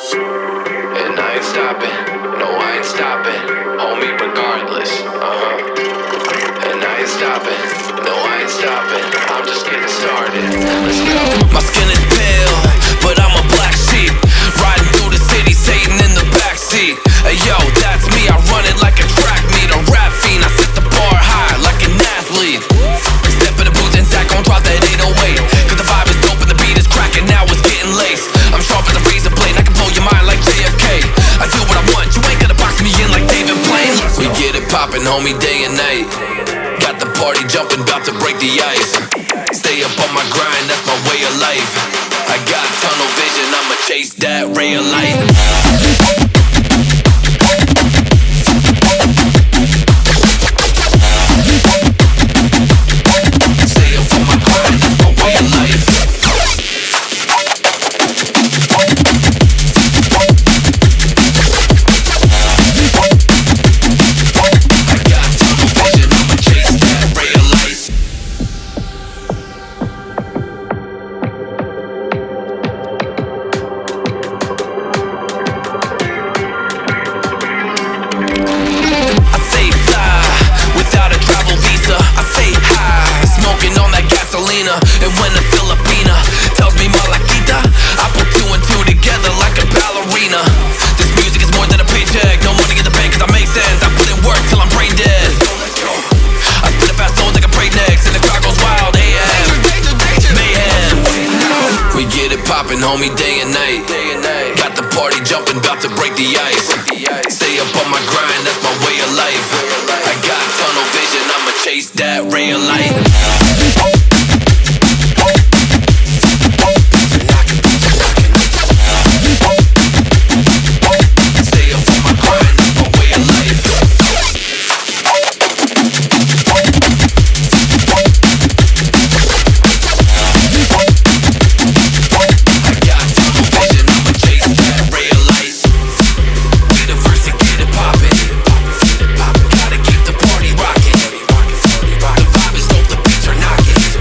And I ain't stopping, no I ain't stopping, homie regardless, And I ain't stopping, no I ain't stopping, I'm just getting started, let's go. My skin is pale, but I'm a black sheep, riding through the city, Satan in the backseat. Hey yo, that's me, I run it like a track meet, a rap fiend, I set the bar high like an athlete. Step in the booth and Zach gon' drop that 808, cause the vibe is dope and the beat is cracking, now it's getting laced. I'm sharp as a razor blade, I can blow your mind like JFK. I do what I want, you ain't gonna box me in like David Blaine. We get it poppin', homie, day and night. Got the party jumping, bout to break the ice. Stay up on my grind, that's my way of life. I got tunnel vision, I'ma chase that ray of light. And when a Filipina tells me Malakita, I put two and two together like a ballerina. This music is more than a paycheck, no money in the bank cause I make sense. I put in work till I'm brain dead. I spit a fast soul like a break next, and the crowd goes wild, AM, mayhem. We get it poppin', homie, day and night. Got the party jumping, bout to break the ice. Stay up on my grind, that's my way of life. I got tunnel vision, I'ma chase that ray of light. The vibe is dope, the beats are knocking.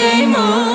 game on.